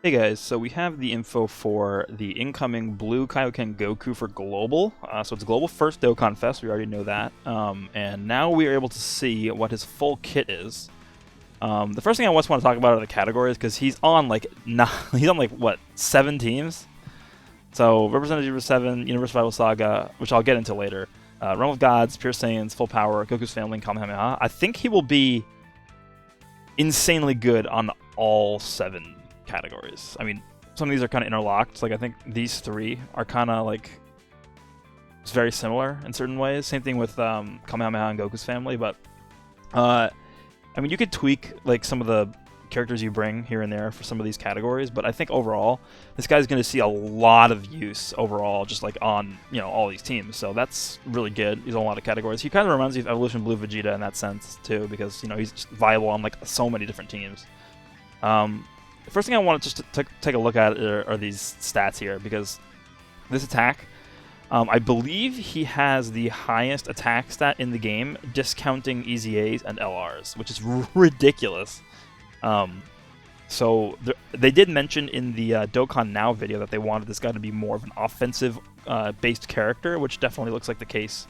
Hey guys, so we have the info for the incoming Blue Kaioken Goku for Global. So it's Global first Dokkan Fest, we already know that. And now we are able to see what his full kit is. The first thing I just want to talk about are the categories, because he's on like what, 7 teams? So Representative Universe 7, Universe Survival Saga, which I'll get into later. Realm of Gods, Pure Saiyans, Full Power, Goku's Family, and Kamehameha. I think he will be insanely good on all 7 categories. I mean, some of these are kind of interlocked. Like, I think these 3 are kind of like very similar in certain ways. Same thing with Kamehameha and Goku's Family, but I mean, you could tweak like some of the characters you bring here and there for some of these categories, but I think overall this guy's going to see a lot of use overall, just like on all these teams. So that's really good. He's on a lot of categories. He kind of reminds me of Evolution Blue Vegeta in that sense too, because he's just viable on like so many different teams. The first thing I want to just take a look at are these stats here, because this attack, I believe he has the highest attack stat in the game, discounting EZAs and LRs, which is ridiculous. So they did mention in the Dokkan Now video that they wanted this guy to be more of an offensive-based character, which definitely looks like the case.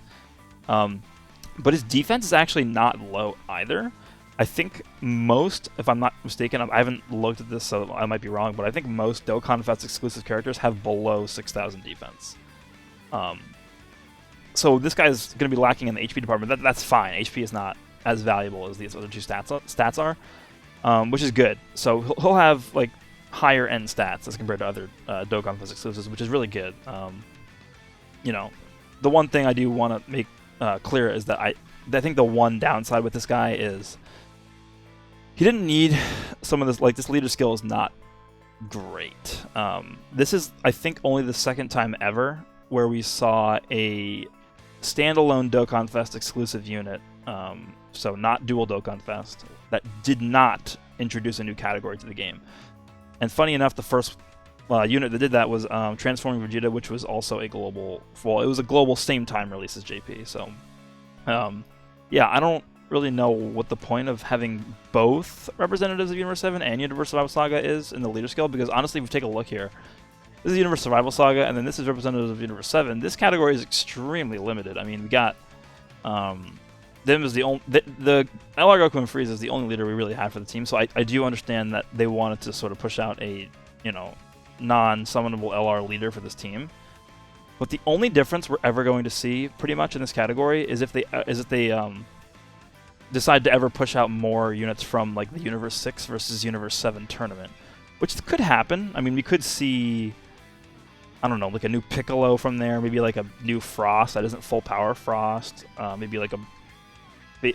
But his defense is actually not low either. I think most, if I'm not mistaken, I haven't looked at this, so I might be wrong, but I think most Dokkan Fest exclusive characters have below 6,000 defense. So this guy's going to be lacking in the HP department. That's fine. HP is not as valuable as these other 2 stats are, which is good. So he'll have like higher end stats as compared to other Dokkan Fest exclusives, which is really good. The one thing I do want to make clear is that I think the one downside with this guy is he didn't need some of this. Like, this leader skill is not great. This is, I think, only the second time ever where we saw a standalone Dokkan Fest exclusive unit, so not dual Dokkan Fest, that did not introduce a new category to the game. And funny enough, the first unit that did that was Transforming Vegeta, which was also a global, well, it was a global same time release as JP. So yeah, I don't really know what the point of having both representatives of Universe 7 and Universe Survival Saga is in the leader skill, because honestly, if we take a look here, this is Universe Survival Saga, and then this is representatives of Universe 7. This category is extremely limited. I mean, we got them as the only, the LR Goku and Frieza is the only leader we really have for the team. So I do understand that they wanted to sort of push out a non-summonable LR leader for this team. But the only difference we're ever going to see, pretty much in this category, is if they decide to ever push out more units from like the Universe 6 versus Universe 7 tournament, which could happen. I mean, we could see, I don't know, like a new Piccolo from there, maybe like a new Frost that isn't full power Frost, maybe like a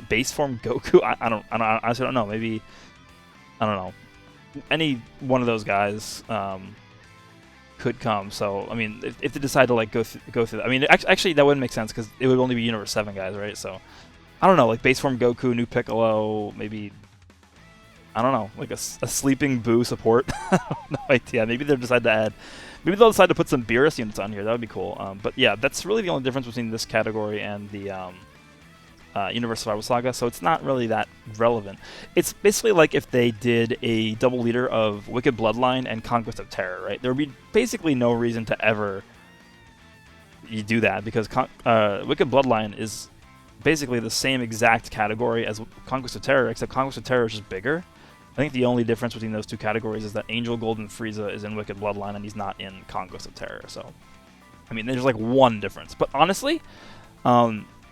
base form Goku. I honestly don't know. Maybe, I don't know, any one of those guys could come. So I mean, if they decide to like go through that, I mean, actually that wouldn't make sense, because it would only be Universe 7 guys, right? So I don't know, like base form Goku, new Piccolo, maybe, I don't know, like a sleeping Boo support. No idea. Maybe they'll decide to add, maybe they'll decide to put some Beerus units on here. That would be cool. But yeah, that's really the only difference between this category and the Universe Survival Saga, so it's not really that relevant. It's basically like if they did a double leader of Wicked Bloodline and Conquest of Terror, right? There would be basically no reason to ever do that, because Wicked Bloodline is basically the same exact category as Conquest of Terror, except Conquest of Terror is just bigger. I think the only difference between those 2 categories is that Angel Golden Frieza is in Wicked Bloodline and he's not in Conquest of Terror. So, I mean, there's like one difference. But honestly,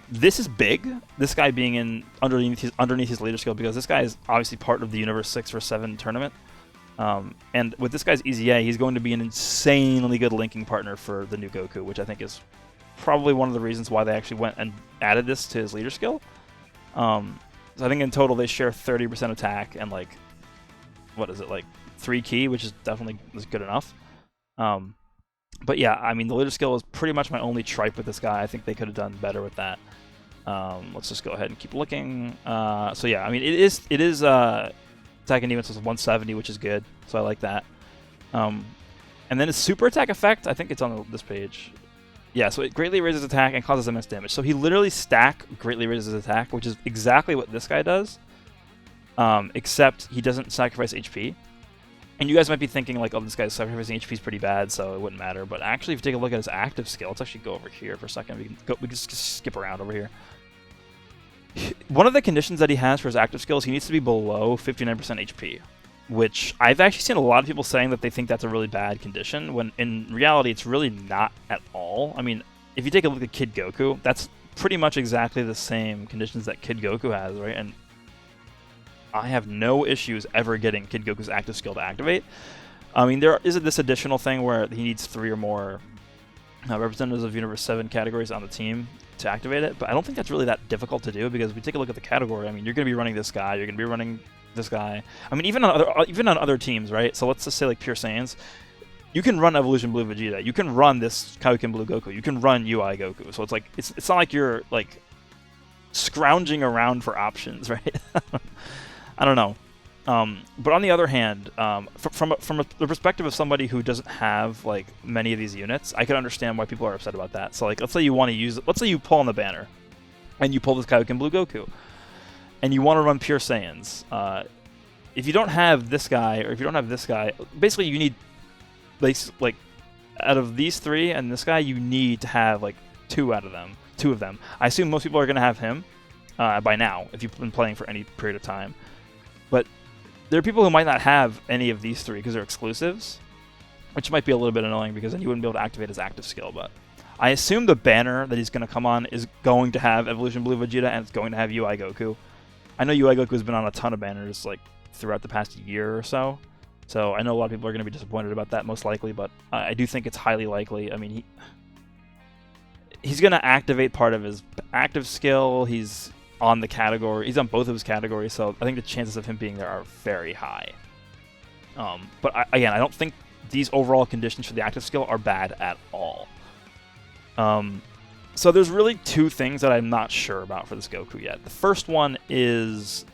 this is big, this guy being in underneath his leader skill, because this guy is obviously part of the Universe 6 or 7 tournament. And with this guy's EZA, he's going to be an insanely good linking partner for the new Goku, which I think is probably one of the reasons why they actually went and added this to his leader skill. So I think in total they share 30% attack and like, what is it, like 3 ki, which is definitely good enough. But yeah, I mean, the leader skill is pretty much my only tripe with this guy. I think they could have done better with that. Let's just go ahead and keep looking. So yeah, I mean, it is attack and defense was 170, which is good, so I like that. And then his super attack effect, I think it's on this page. Yeah, so it greatly raises attack and causes immense damage. So he literally greatly raises his attack, which is exactly what this guy does, except he doesn't sacrifice HP. And you guys might be thinking, like, oh, this guy's sacrificing HP is pretty bad, so it wouldn't matter. But actually, if you take a look at his active skill, let's actually go over here for a second. We can just skip around over here. One of the conditions that he has for his active skills, he needs to be below 59% HP, which I've actually seen a lot of people saying that they think that's a really bad condition, when in reality, it's really not at all. I mean, if you take a look at Kid Goku, that's pretty much exactly the same conditions that Kid Goku has, right? And I have no issues ever getting Kid Goku's active skill to activate. I mean, there is this additional thing where he needs 3 or more representatives of Universe 7 categories on the team to activate it, but I don't think that's really that difficult to do, because if we take a look at the category, I mean, you're going to be running this guy, you're going to be running this guy. I mean, even on other teams, right? So let's just say like Pure Saiyans, you can run Evolution Blue Vegeta, you can run this Kaioken Blue Goku, you can run UI Goku. So it's like it's not like you're like scrounging around for options, right? I don't know. But on the other hand, from the perspective of somebody who doesn't have like many of these units, I can understand why people are upset about that. So like, let's say you want to use, let's say you pull on the banner, and you pull this Kaioken Blue Goku, and you want to run Pure Saiyans. If you don't have this guy, or if you don't have this guy, basically you need like out of these 3 and this guy, you need to have like 2 of them. I assume most people are going to have him by now if you've been playing for any period of time. But there are people who might not have any of these 3 because they're exclusives, which might be a little bit annoying because then you wouldn't be able to activate his active skill. But I assume the banner that he's going to come on is going to have Evolution Blue Vegeta, and it's going to have UI Goku. I know UI Goku has been on a ton of banners like throughout the past year or so. So I know a lot of people are going to be disappointed about that, most likely, but I do think it's highly likely. I mean, he's going to activate part of his active skill. He's on the category. He's on both of his categories, so I think the chances of him being there are very high. But again, I don't think these overall conditions for the active skill are bad at all. So there's really 2 things that I'm not sure about for this Goku yet. The first one is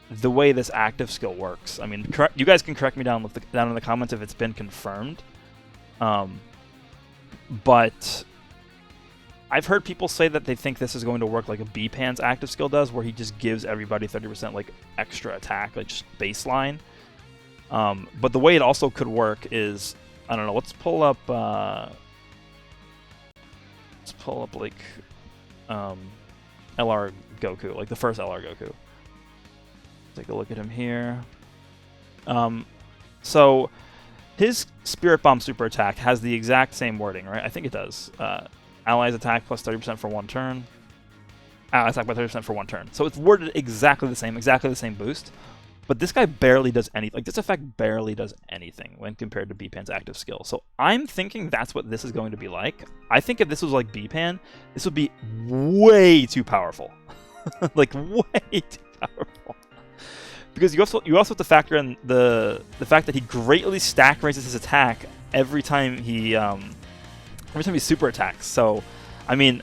the way this active skill works. I mean, you guys can correct me down in the comments if it's been confirmed. But I've heard people say that they think this is going to work like a B-Pan's active skill does, where he just gives everybody 30% like extra attack, like just baseline. But the way it also could work is, I don't know, let's pull up like LR Goku, like the first LR Goku. Take a look at him here. So his Spirit Bomb super attack has the exact same wording, right? I think it does. Allies attack plus 30% for 1 turn. Allies attack by 30% for 1 turn. So it's worded exactly the same boost. But this guy barely does anything. Like, this effect barely does anything when compared to B-Pan's active skill. So I'm thinking that's what this is going to be like. I think if this was like B-Pan, this would be way too powerful. Like, way too powerful. Because you also have to factor in the fact that he greatly stack raises his attack every time he super attacks. So, I mean,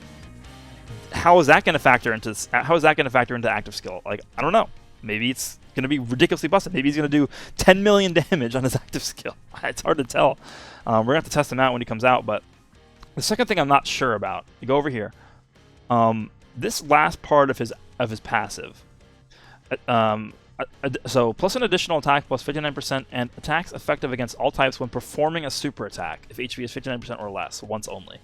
how is that going to factor into active skill? Like, I don't know. Maybe it's going to be ridiculously busted. Maybe he's going to do 10 million damage on his active skill. It's hard to tell. We're going to have to test him out when he comes out. But the second thing I'm not sure about, you go over here. This last part of his passive. So, plus an additional attack, plus 59%, and attacks effective against all types when performing a super attack, if HP is 59% or less, once only.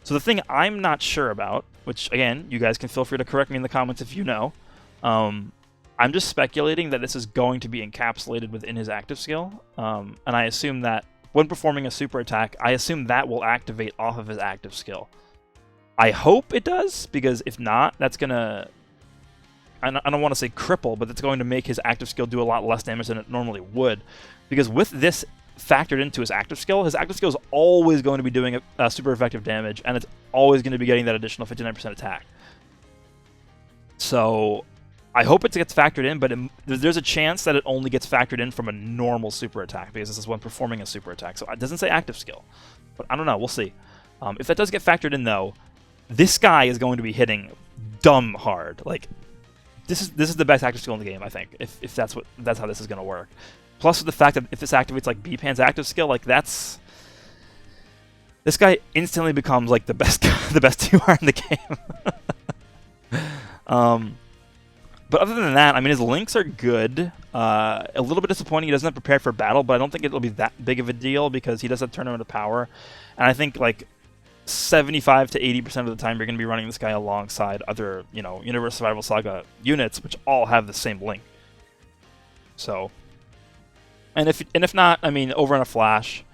So the thing I'm not sure about, which, again, you guys can feel free to correct me in the comments if you know, I'm just speculating that this is going to be encapsulated within his active skill, and I assume that when performing a super attack, I assume that will activate off of his active skill. I hope it does, because if not, that's going to... I don't want to say cripple, but it's going to make his active skill do a lot less damage than it normally would. Because with this factored into his active skill is always going to be doing super effective damage, and it's always going to be getting that additional 59% attack. So I hope it gets factored in, but there's a chance that it only gets factored in from a normal super attack, because this is when performing a super attack. So it doesn't say active skill, but I don't know. We'll see. If that does get factored in, though, this guy is going to be hitting dumb hard. Like, this is the best active skill in the game, I think, if that's how this is going to work. Plus, with the fact that if this activates like B-Pan's active skill, like this guy instantly becomes like the best 2R in the game. But other than that, I mean, his links are good. A little bit disappointing he doesn't have prepared for battle, but I don't think it'll be that big of a deal because he does have Tournament of Power. And I think, like, 75 to 80% of the time you're going to be running this guy alongside other, you know, Universe Survival Saga units, which all have the same link. So, and if not, I mean, over in a flash,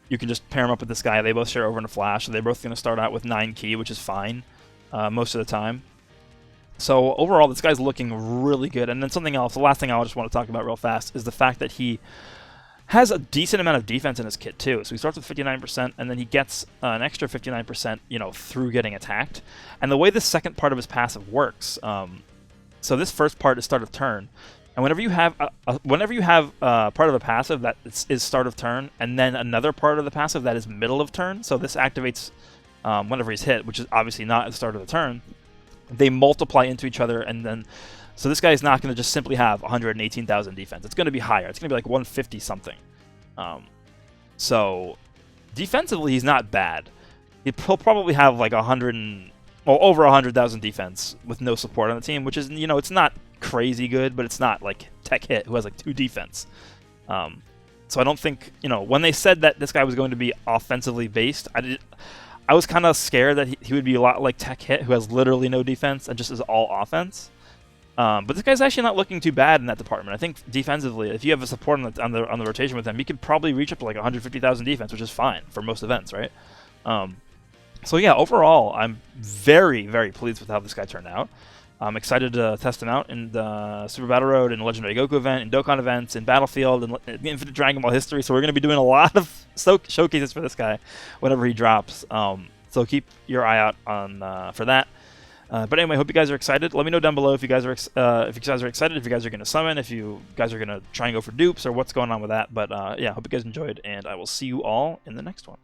you can just pair him up with this guy. They both share over in a flash, so they're both going to start out with 9 ki, which is fine most of the time. So overall, this guy's looking really good. And then something else, the last thing I just want to talk about real fast is the fact that he has a decent amount of defense in his kit too. So he starts with 59%, and then he gets an extra 59%, you know, through getting attacked. And the way this second part of his passive works, so this first part is start of turn, and whenever you have part of a passive that is start of turn, and then another part of the passive that is middle of turn, so this activates whenever he's hit, which is obviously not at the start of the turn. They multiply into each other, and then so this guy is not going to just simply have 118,000 defense. It's going to be higher. It's going to be like 150 something. So defensively, he's not bad. He'll probably have like over 100,000 defense with no support on the team, which is, you know, it's not crazy good, but it's not like Tech Hit, who has like 2 defense. So I don't think, you know, when they said that this guy was going to be offensively based, I was kind of scared that he would be a lot like Tech Hit, who has literally no defense and just is all offense. But this guy's actually not looking too bad in that department. I think defensively, if you have a support on the rotation with him, he could probably reach up to like 150,000 defense, which is fine for most events, right? So yeah, overall, I'm very, very pleased with how this guy turned out. I'm excited to test him out in the Super Battle Road, in the Legendary Goku event, in Dokkan events, in Battlefield, and Infinite Dragon Ball History. So we're going to be doing a lot of showcases for this guy whenever he drops. So keep your eye out on for that. But anyway, hope you guys are excited. Let me know down below if you guys are excited, if you guys are going to summon, if you guys are going to try and go for dupes, or what's going on with that. But yeah, hope you guys enjoyed, and I will see you all in the next one.